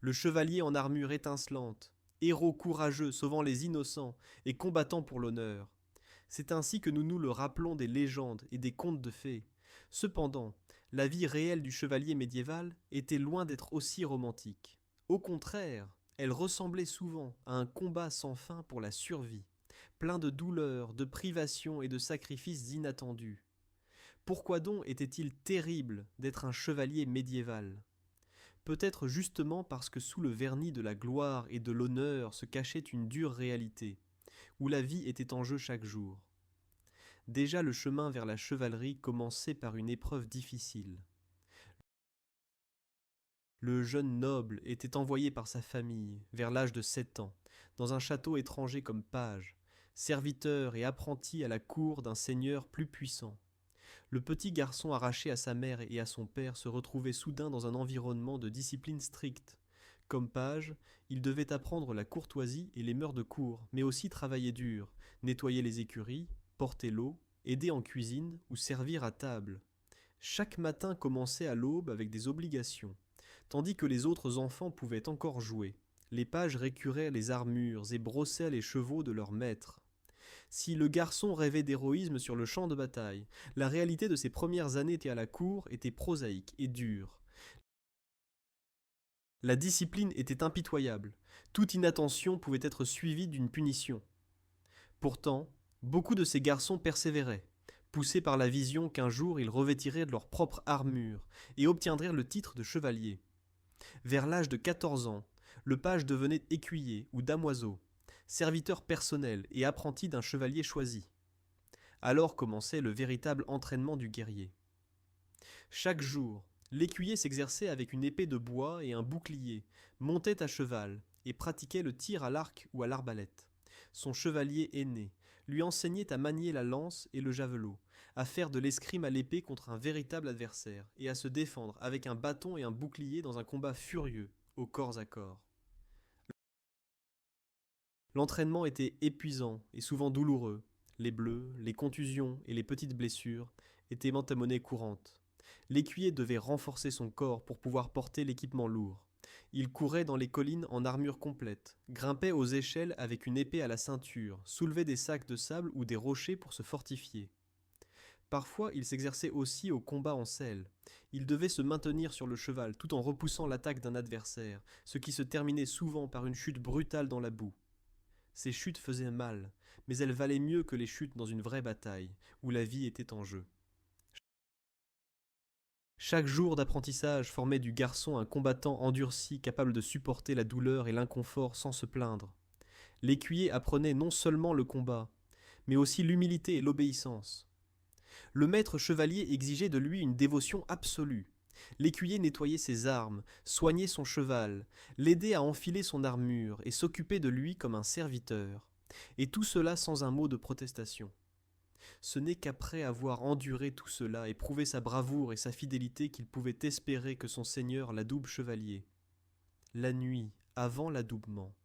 Le chevalier en armure étincelante, héros courageux sauvant les innocents et combattant pour l'honneur. C'est ainsi que nous nous le rappelons des légendes et des contes de fées. Cependant, la vie réelle du chevalier médiéval était loin d'être aussi romantique. Au contraire, elle ressemblait souvent à un combat sans fin pour la survie, plein de douleurs, de privations et de sacrifices inattendus. Pourquoi donc était-il terrible d'être un chevalier médiéval? Peut-être justement parce que sous le vernis de la gloire et de l'honneur se cachait une dure réalité, où la vie était en jeu chaque jour. Déjà le chemin vers la chevalerie commençait par une épreuve difficile. Le jeune noble était envoyé par sa famille, vers l'âge de 7 ans, dans un château étranger comme page, serviteur et apprenti à la cour d'un seigneur plus puissant. Le petit garçon arraché à sa mère et à son père se retrouvait soudain dans un environnement de discipline stricte. Comme page, il devait apprendre la courtoisie et les mœurs de cour, mais aussi travailler dur, nettoyer les écuries, porter l'eau, aider en cuisine ou servir à table. Chaque matin commençait à l'aube avec des obligations, tandis que les autres enfants pouvaient encore jouer. Les pages récuraient les armures et brossaient les chevaux de leurs maîtres. Si le garçon rêvait d'héroïsme sur le champ de bataille, la réalité de ses premières années à la cour était prosaïque et dure. La discipline était impitoyable. Toute inattention pouvait être suivie d'une punition. Pourtant, beaucoup de ces garçons persévéraient, poussés par la vision qu'un jour ils revêtiraient de leur propre armure et obtiendraient le titre de chevalier. Vers l'âge de 14 ans, le page devenait écuyer ou damoiseau, serviteur personnel et apprenti d'un chevalier choisi. Alors commençait le véritable entraînement du guerrier. Chaque jour, l'écuyer s'exerçait avec une épée de bois et un bouclier, montait à cheval et pratiquait le tir à l'arc ou à l'arbalète. Son chevalier aîné lui enseignait à manier la lance et le javelot, à faire de l'escrime à l'épée contre un véritable adversaire et à se défendre avec un bâton et un bouclier dans un combat furieux, au corps à corps. L'entraînement était épuisant et souvent douloureux. Les bleus, les contusions et les petites blessures étaient à monnaie courante. L'écuyer devait renforcer son corps pour pouvoir porter l'équipement lourd. Il courait dans les collines en armure complète, grimpait aux échelles avec une épée à la ceinture, soulevait des sacs de sable ou des rochers pour se fortifier. Parfois, il s'exerçait aussi au combat en selle. Il devait se maintenir sur le cheval tout en repoussant l'attaque d'un adversaire, ce qui se terminait souvent par une chute brutale dans la boue. Ces chutes faisaient mal, mais elles valaient mieux que les chutes dans une vraie bataille, où la vie était en jeu. Chaque jour d'apprentissage formait du garçon un combattant endurci capable de supporter la douleur et l'inconfort sans se plaindre. L'écuyer apprenait non seulement le combat, mais aussi l'humilité et l'obéissance. Le maître chevalier exigeait de lui une dévotion absolue. L'écuyer nettoyait ses armes, soignait son cheval, l'aidait à enfiler son armure et s'occupait de lui comme un serviteur. Et tout cela sans un mot de protestation. Ce n'est qu'après avoir enduré tout cela et prouvé sa bravoure et sa fidélité qu'il pouvait espérer que son seigneur l'adoube chevalier. La nuit, avant l'adoubement,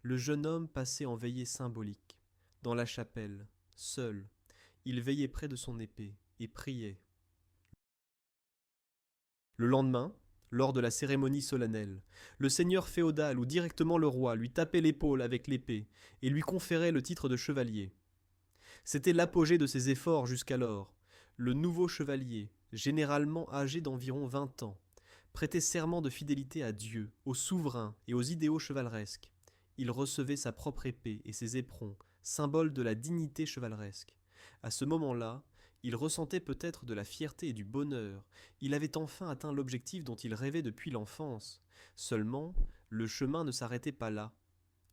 le jeune homme passait en veillée symbolique, dans la chapelle, seul. Il veillait près de son épée et priait. Le lendemain, lors de la cérémonie solennelle, le seigneur féodal ou directement le roi lui tapait l'épaule avec l'épée et lui conférait le titre de chevalier. C'était l'apogée de ses efforts jusqu'alors. Le nouveau chevalier, généralement âgé d'environ 20 ans, prêtait serment de fidélité à Dieu, au souverain et aux idéaux chevaleresques. Il recevait sa propre épée et ses éperons, symbole de la dignité chevaleresque. À ce moment-là, il ressentait peut-être de la fierté et du bonheur. Il avait enfin atteint l'objectif dont il rêvait depuis l'enfance. Seulement, le chemin ne s'arrêtait pas là.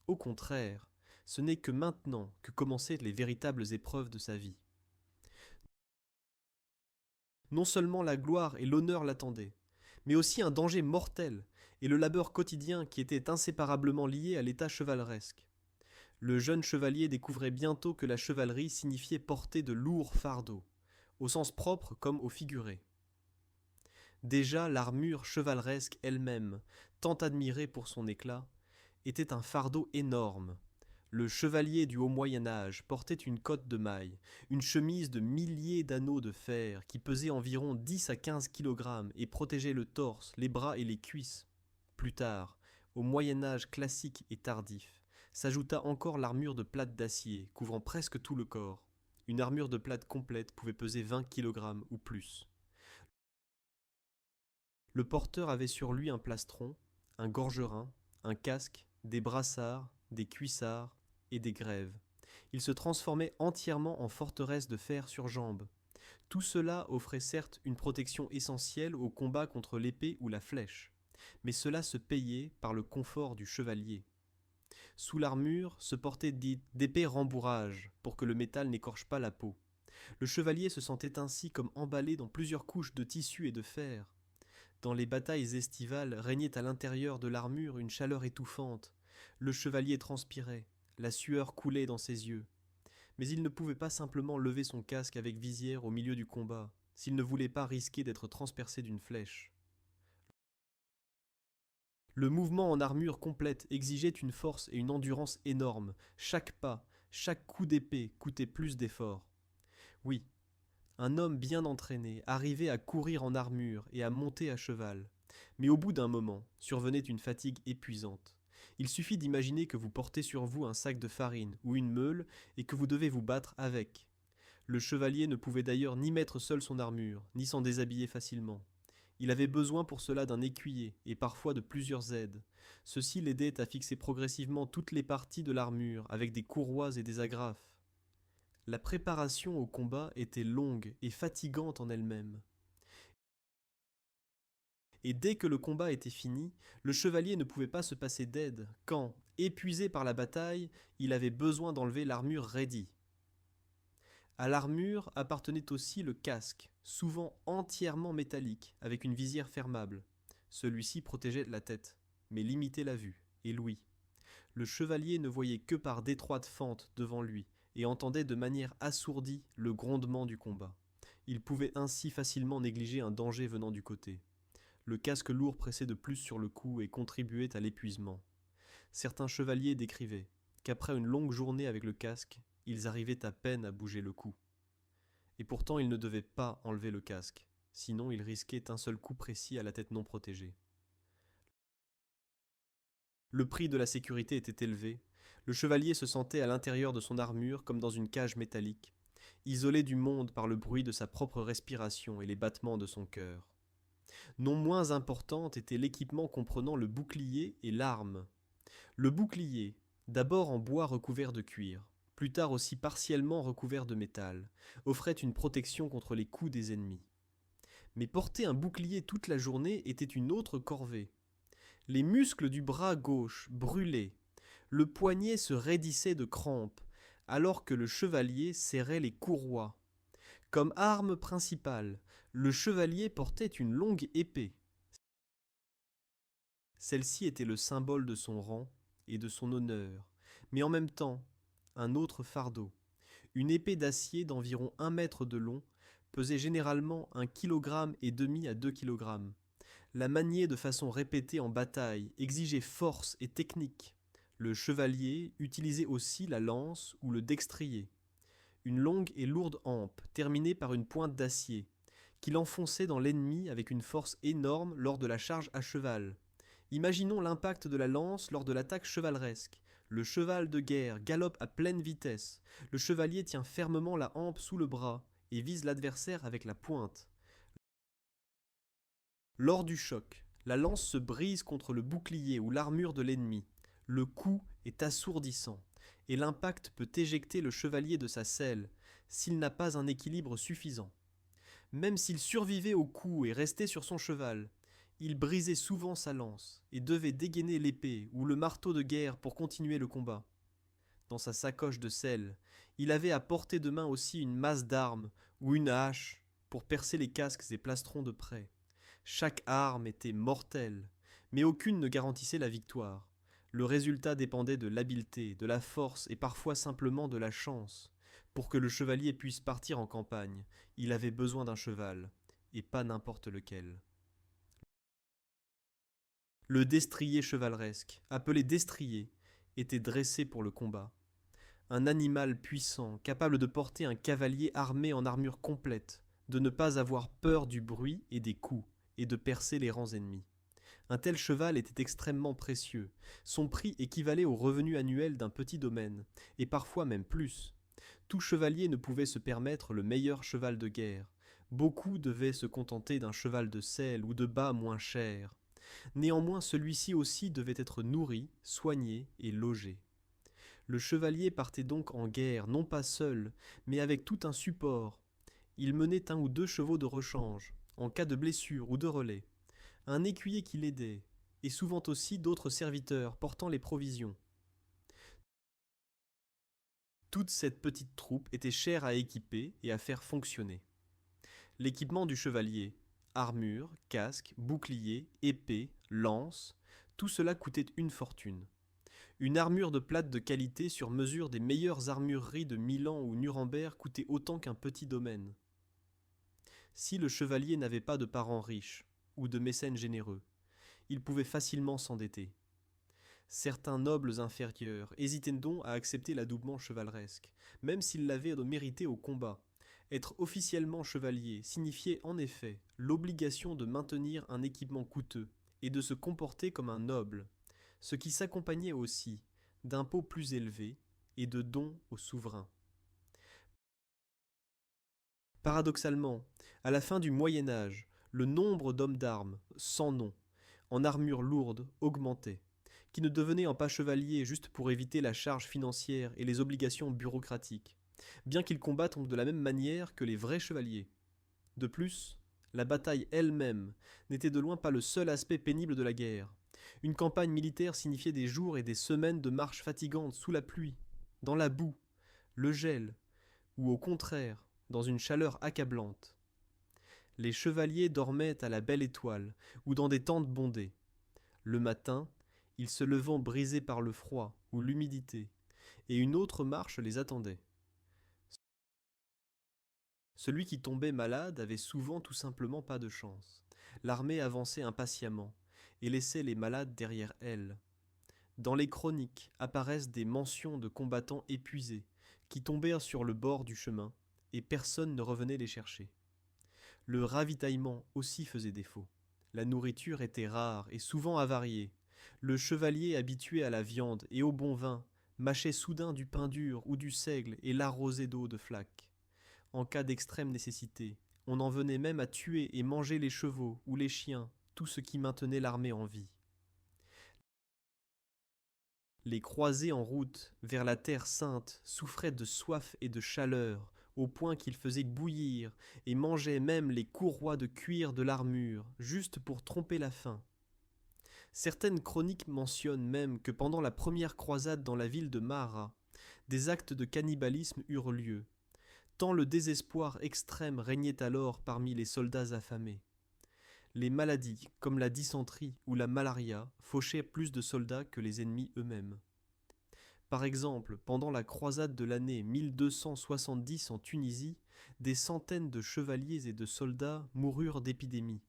Au contraire, ce n'est que maintenant que commençaient les véritables épreuves de sa vie. Non seulement la gloire et l'honneur l'attendaient, mais aussi un danger mortel et le labeur quotidien qui était inséparablement lié à l'état chevaleresque. Le jeune chevalier découvrait bientôt que la chevalerie signifiait porter de lourds fardeaux, au sens propre comme au figuré. Déjà l'armure chevaleresque elle-même, tant admirée pour son éclat, était un fardeau énorme. Le chevalier du haut Moyen Âge portait une cotte de maille, une chemise de milliers d'anneaux de fer qui pesait environ 10 à 15 kg et protégeait le torse, les bras et les cuisses. Plus tard, au Moyen-Âge classique et tardif, s'ajouta encore l'armure de plate d'acier, couvrant presque tout le corps. Une armure de plate complète pouvait peser 20 kg ou plus. Le porteur avait sur lui un plastron, un gorgerin, un casque, des brassards, des cuissards et des grèves. Il se transformait entièrement en forteresse de fer sur jambes. Tout cela offrait certes une protection essentielle au combat contre l'épée ou la flèche, mais cela se payait par le confort du chevalier. Sous l'armure se portaient d'épais rembourrages pour que le métal n'écorche pas la peau. Le chevalier se sentait ainsi comme emballé dans plusieurs couches de tissu et de fer. Dans les batailles estivales régnait à l'intérieur de l'armure une chaleur étouffante. Le chevalier transpirait, la sueur coulait dans ses yeux. Mais il ne pouvait pas simplement lever son casque avec visière au milieu du combat, s'il ne voulait pas risquer d'être transpercé d'une flèche. Le mouvement en armure complète exigeait une force et une endurance énormes. Chaque pas, chaque coup d'épée coûtait plus d'efforts. Oui, un homme bien entraîné arrivait à courir en armure et à monter à cheval. Mais au bout d'un moment, survenait une fatigue épuisante. Il suffit d'imaginer que vous portez sur vous un sac de farine ou une meule et que vous devez vous battre avec. Le chevalier ne pouvait d'ailleurs ni mettre seul son armure, ni s'en déshabiller facilement. Il avait besoin pour cela d'un écuyer et parfois de plusieurs aides. Ceux-ci l'aidaient à fixer progressivement toutes les parties de l'armure avec des courroies et des agrafes. La préparation au combat était longue et fatigante en elle-même. Et dès que le combat était fini, le chevalier ne pouvait pas se passer d'aide quand, épuisé par la bataille, il avait besoin d'enlever l'armure raidie. À l'armure appartenait aussi le casque, souvent entièrement métallique, avec une visière fermable. Celui-ci protégeait la tête, mais limitait la vue et l'ouïe. Le chevalier ne voyait que par d'étroites fentes devant lui et entendait de manière assourdie le grondement du combat. Il pouvait ainsi facilement négliger un danger venant du côté. Le casque lourd pressait de plus sur le cou et contribuait à l'épuisement. Certains chevaliers décrivaient qu'après une longue journée avec le casque, ils arrivaient à peine à bouger le cou. Et pourtant ils ne devaient pas enlever le casque, sinon ils risquaient un seul coup précis à la tête non protégée. Le prix de la sécurité était élevé. Le chevalier se sentait à l'intérieur de son armure comme dans une cage métallique, isolé du monde par le bruit de sa propre respiration et les battements de son cœur. Non moins importante était l'équipement comprenant le bouclier et l'arme. Le bouclier, d'abord en bois recouvert de cuir, plus tard aussi partiellement recouvert de métal, offrait une protection contre les coups des ennemis. Mais porter un bouclier toute la journée était une autre corvée. Les muscles du bras gauche brûlaient, le poignet se raidissait de crampes, alors que le chevalier serrait les courroies. Comme arme principale, le chevalier portait une longue épée. Celle-ci était le symbole de son rang et de son honneur, mais en même temps, un autre fardeau. Une épée d'acier d'environ 1 mètre de long pesait généralement 1,5 kg à 2 kg. La manier de façon répétée en bataille exigeait force et technique. Le chevalier utilisait aussi la lance ou le dextrier, une longue et lourde hampe terminée par une pointe d'acier, qu'il enfonçait dans l'ennemi avec une force énorme lors de la charge à cheval. Imaginons l'impact de la lance lors de l'attaque chevaleresque. Le cheval de guerre galope à pleine vitesse. Le chevalier tient fermement la hampe sous le bras et vise l'adversaire avec la pointe. Lors du choc, la lance se brise contre le bouclier ou l'armure de l'ennemi. Le coup est assourdissant, et l'impact peut éjecter le chevalier de sa selle s'il n'a pas un équilibre suffisant. Même s'il survivait au coup et restait sur son cheval, il brisait souvent sa lance et devait dégainer l'épée ou le marteau de guerre pour continuer le combat. Dans sa sacoche de selle, il avait à portée de main aussi une masse d'armes ou une hache pour percer les casques et plastrons de près. Chaque arme était mortelle, mais aucune ne garantissait la victoire. Le résultat dépendait de l'habileté, de la force et parfois simplement de la chance. Pour que le chevalier puisse partir en campagne, il avait besoin d'un cheval, et pas n'importe lequel. Le destrier chevaleresque, appelé destrier, était dressé pour le combat. Un animal puissant, capable de porter un cavalier armé en armure complète, de ne pas avoir peur du bruit et des coups, et de percer les rangs ennemis. Un tel cheval était extrêmement précieux. Son prix équivalait au revenu annuel d'un petit domaine, et parfois même plus. Tout chevalier ne pouvait se permettre le meilleur cheval de guerre. Beaucoup devaient se contenter d'un cheval de selle ou de bât moins cher. Néanmoins, celui-ci aussi devait être nourri, soigné et logé. Le chevalier partait donc en guerre, non pas seul, mais avec tout un support. Il menait un ou deux chevaux de rechange, en cas de blessure ou de relais, un écuyer qui l'aidait, et souvent aussi d'autres serviteurs portant les provisions. Toute cette petite troupe était chère à équiper et à faire fonctionner. L'équipement du chevalier, armure, casque, bouclier, épée, lance, tout cela coûtait une fortune. Une armure de plate de qualité sur mesure des meilleures armureries de Milan ou Nuremberg coûtait autant qu'un petit domaine. Si le chevalier n'avait pas de parents riches ou de mécènes généreux, il pouvait facilement s'endetter. Certains nobles inférieurs hésitaient donc à accepter l'adoubement chevaleresque, même s'ils l'avaient mérité au combat. Être officiellement chevalier signifiait en effet l'obligation de maintenir un équipement coûteux et de se comporter comme un noble, ce qui s'accompagnait aussi d'impôts plus élevés et de dons aux souverains. Paradoxalement, à la fin du Moyen Âge, le nombre d'hommes d'armes, sans nom, en armure lourde, augmentait, qui ne devenaient en pas chevaliers juste pour éviter la charge financière et les obligations bureaucratiques, bien qu'ils combattent de la même manière que les vrais chevaliers. De plus, la bataille elle-même n'était de loin pas le seul aspect pénible de la guerre. Une campagne militaire signifiait des jours et des semaines de marche fatigante sous la pluie, dans la boue, le gel, ou au contraire, dans une chaleur accablante. Les chevaliers dormaient à la belle étoile ou dans des tentes bondées. Le matin, ils se levant brisés par le froid ou l'humidité, et une autre marche les attendait. Celui qui tombait malade avait souvent tout simplement pas de chance. L'armée avançait impatiemment et laissait les malades derrière elle. Dans les chroniques apparaissent des mentions de combattants épuisés qui tombèrent sur le bord du chemin et personne ne revenait les chercher. Le ravitaillement aussi faisait défaut. La nourriture était rare et souvent avariée. Le chevalier habitué à la viande et au bon vin mâchait soudain du pain dur ou du seigle et l'arrosait d'eau de flaque. En cas d'extrême nécessité, on en venait même à tuer et manger les chevaux ou les chiens, tout ce qui maintenait l'armée en vie. Les croisés en route vers la terre sainte souffraient de soif et de chaleur, au point qu'ils faisaient bouillir et mangeaient même les courroies de cuir de l'armure, juste pour tromper la faim. Certaines chroniques mentionnent même que pendant la première croisade dans la ville de Mahra, des actes de cannibalisme eurent lieu, tant le désespoir extrême régnait alors parmi les soldats affamés. Les maladies, comme la dysenterie ou la malaria, fauchaient plus de soldats que les ennemis eux-mêmes. Par exemple, pendant la croisade de l'année 1270 en Tunisie, des centaines de chevaliers et de soldats moururent d'épidémie,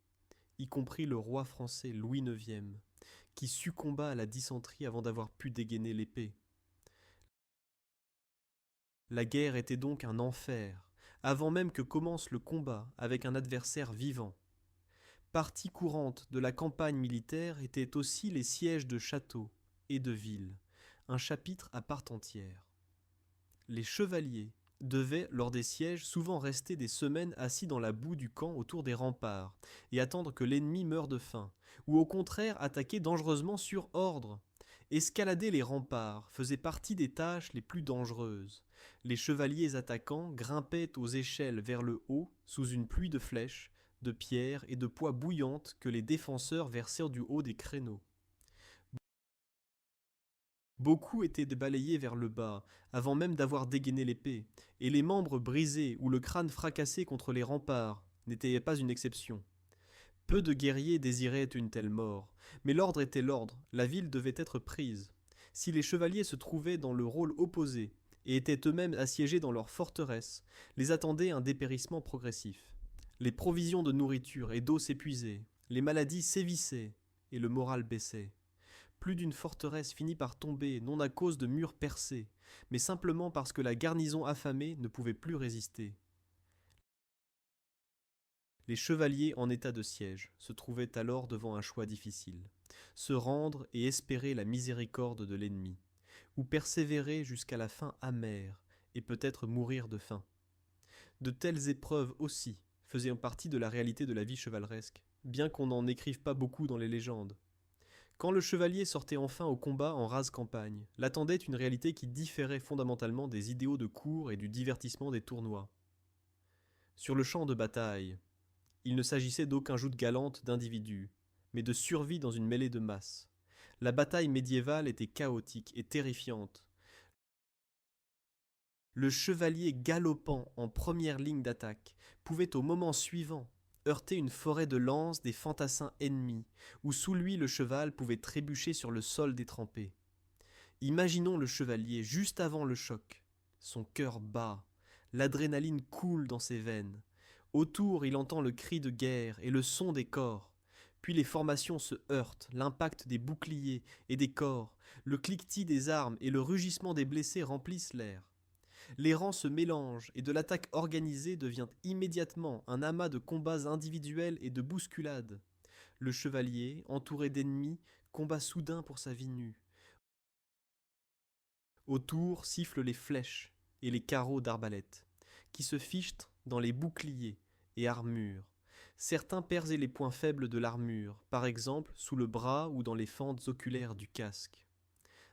y compris le roi français Louis IX, qui succomba à la dysenterie avant d'avoir pu dégainer l'épée. La guerre était donc un enfer, avant même que commence le combat avec un adversaire vivant. Partie courante de la campagne militaire étaient aussi les sièges de châteaux et de villes, un chapitre à part entière. Les chevaliers devaient, lors des sièges, souvent rester des semaines assis dans la boue du camp autour des remparts et attendre que l'ennemi meure de faim, ou au contraire attaquer dangereusement sur ordre. Escalader les remparts faisait partie des tâches les plus dangereuses. Les chevaliers attaquants grimpaient aux échelles vers le haut sous une pluie de flèches, de pierres et de poix bouillantes que les défenseurs versèrent du haut des créneaux. Beaucoup étaient balayés vers le bas, avant même d'avoir dégainé l'épée, et les membres brisés ou le crâne fracassé contre les remparts n'étaient pas une exception. Peu de guerriers désiraient une telle mort, mais l'ordre était l'ordre, la ville devait être prise. Si les chevaliers se trouvaient dans le rôle opposé et étaient eux-mêmes assiégés dans leur forteresse, les attendait un dépérissement progressif. Les provisions de nourriture et d'eau s'épuisaient, les maladies sévissaient et le moral baissait. Plus d'une forteresse finit par tomber, non à cause de murs percés, mais simplement parce que la garnison affamée ne pouvait plus résister. Les chevaliers en état de siège se trouvaient alors devant un choix difficile: se rendre et espérer la miséricorde de l'ennemi, ou persévérer jusqu'à la fin amère et peut-être mourir de faim. De telles épreuves aussi faisaient partie de la réalité de la vie chevaleresque, bien qu'on n'en écrive pas beaucoup dans les légendes. Quand le chevalier sortait enfin au combat en rase campagne, l'attendait une réalité qui différait fondamentalement des idéaux de cour et du divertissement des tournois. Sur le champ de bataille, il ne s'agissait d'aucun joute galante d'individus, mais de survie dans une mêlée de masse. La bataille médiévale était chaotique et terrifiante. Le chevalier galopant en première ligne d'attaque pouvait au moment suivant heurter une forêt de lances des fantassins ennemis, où sous lui le cheval pouvait trébucher sur le sol détrempé. Imaginons le chevalier juste avant le choc. Son cœur bat, l'adrénaline coule dans ses veines. Autour, il entend le cri de guerre et le son des corps. Puis les formations se heurtent, l'impact des boucliers et des corps, le cliquetis des armes et le rugissement des blessés remplissent l'air. Les rangs se mélangent et de l'attaque organisée devient immédiatement un amas de combats individuels et de bousculades. Le chevalier, entouré d'ennemis, combat soudain pour sa vie nue. Autour sifflent les flèches et les carreaux d'arbalète, qui se fichent dans les boucliers et armures. Certains percent les points faibles de l'armure, par exemple sous le bras ou dans les fentes oculaires du casque.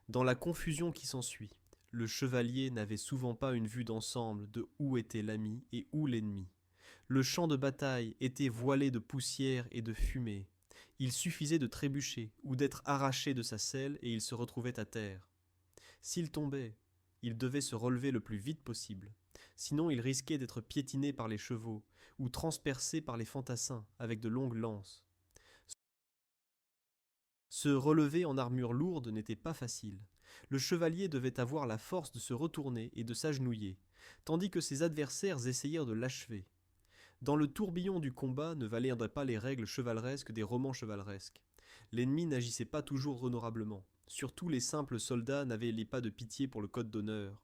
Dans la confusion qui s'ensuit, le chevalier n'avait souvent pas une vue d'ensemble de où était l'ami et où l'ennemi. Le champ de bataille était voilé de poussière et de fumée. Il suffisait de trébucher ou d'être arraché de sa selle et il se retrouvait à terre. S'il tombait, il devait se relever le plus vite possible. Sinon, il risquait d'être piétiné par les chevaux ou transpercé par les fantassins avec de longues lances. Se relever en armure lourde n'était pas facile. Le chevalier devait avoir la force de se retourner et de s'agenouiller, tandis que ses adversaires essayèrent de l'achever. Dans le tourbillon du combat ne valaient pas les règles chevaleresques des romans chevaleresques. L'ennemi n'agissait pas toujours honorablement. Surtout les simples soldats n'avaient pas de pitié pour le code d'honneur.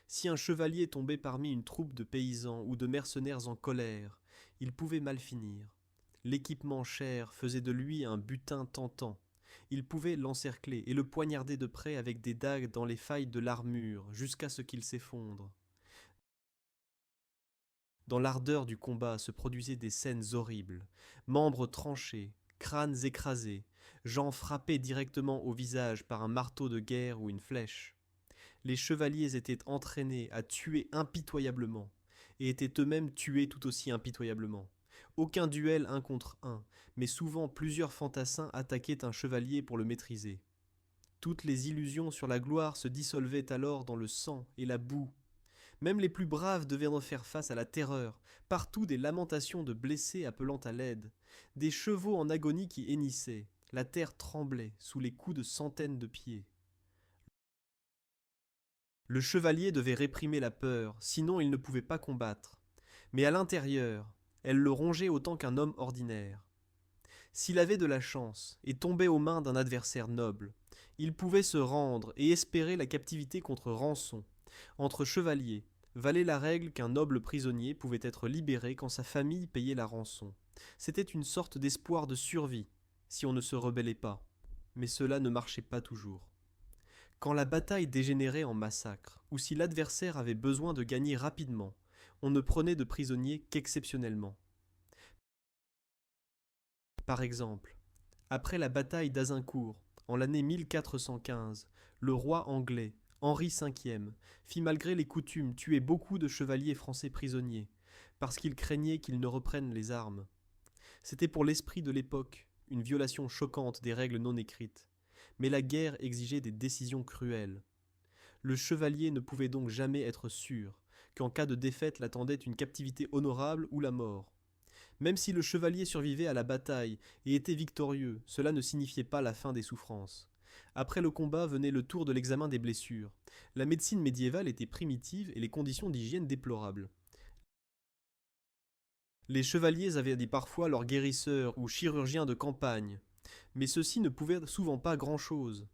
Si un chevalier tombait parmi une troupe de paysans ou de mercenaires en colère, il pouvait mal finir. L'équipement cher faisait de lui un butin tentant. Il pouvait l'encercler et le poignarder de près avec des dagues dans les failles de l'armure jusqu'à ce qu'il s'effondre. Dans l'ardeur du combat se produisaient des scènes horribles, membres tranchés, crânes écrasés, gens frappés directement au visage par un marteau de guerre ou une flèche. Les chevaliers étaient entraînés à tuer impitoyablement, et étaient eux-mêmes tués tout aussi impitoyablement. Aucun duel un contre un, mais souvent plusieurs fantassins attaquaient un chevalier pour le maîtriser. Toutes les illusions sur la gloire se dissolvaient alors dans le sang et la boue. Même les plus braves devaient en faire face à la terreur, partout des lamentations de blessés appelant à l'aide, des chevaux en agonie qui hennissaient, la terre tremblait sous les coups de centaines de pieds. Le chevalier devait réprimer la peur, sinon il ne pouvait pas combattre. Mais à l'intérieur, elle le rongeait autant qu'un homme ordinaire. S'il avait de la chance et tombait aux mains d'un adversaire noble, il pouvait se rendre et espérer la captivité contre rançon. Entre chevaliers, valait la règle qu'un noble prisonnier pouvait être libéré quand sa famille payait la rançon. C'était une sorte d'espoir de survie, si on ne se rebellait pas. Mais cela ne marchait pas toujours. Quand la bataille dégénérait en massacre, ou si l'adversaire avait besoin de gagner rapidement, on ne prenait de prisonniers qu'exceptionnellement. Par exemple, après la bataille d'Azincourt, en l'année 1415, le roi anglais, Henri V, fit malgré les coutumes tuer beaucoup de chevaliers français prisonniers, parce qu'il craignait qu'ils ne reprennent les armes. C'était pour l'esprit de l'époque une violation choquante des règles non écrites, mais la guerre exigeait des décisions cruelles. Le chevalier ne pouvait donc jamais être sûr qu'en cas de défaite l'attendait une captivité honorable ou la mort. Même si le chevalier survivait à la bataille et était victorieux, cela ne signifiait pas la fin des souffrances. Après le combat venait le tour de l'examen des blessures. La médecine médiévale était primitive et les conditions d'hygiène déplorables. Les chevaliers avaient dit parfois leurs guérisseurs ou chirurgiens de campagne, mais ceux-ci ne pouvaient souvent pas grand-chose.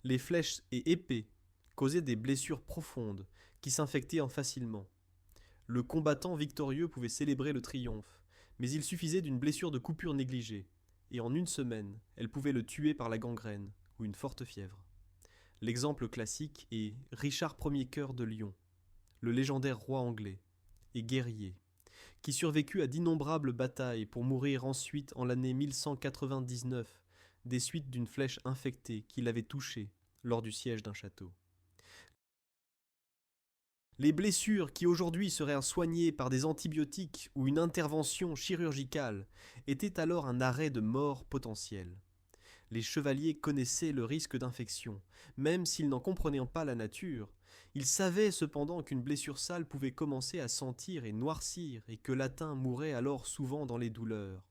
Les flèches et épées causaient des blessures profondes qui s'infectaient facilement. Le combattant victorieux pouvait célébrer le triomphe, Mais il suffisait d'une blessure de coupure négligée, et en une semaine, elle pouvait le tuer par la gangrène ou une forte fièvre. L'exemple classique est Richard Ier Cœur de Lion, le légendaire roi anglais et guerrier, qui survécut à d'innombrables batailles pour mourir ensuite en l'année 1199 des suites d'une flèche infectée qui l'avait touché lors du siège d'un château. Les blessures qui aujourd'hui seraient soignées par des antibiotiques ou une intervention chirurgicale étaient alors un arrêt de mort potentiel. Les chevaliers connaissaient le risque d'infection, même s'ils n'en comprenaient pas la nature. Ils savaient cependant qu'une blessure sale pouvait commencer à sentir et noircir et que l'atteint mourait alors souvent dans les douleurs.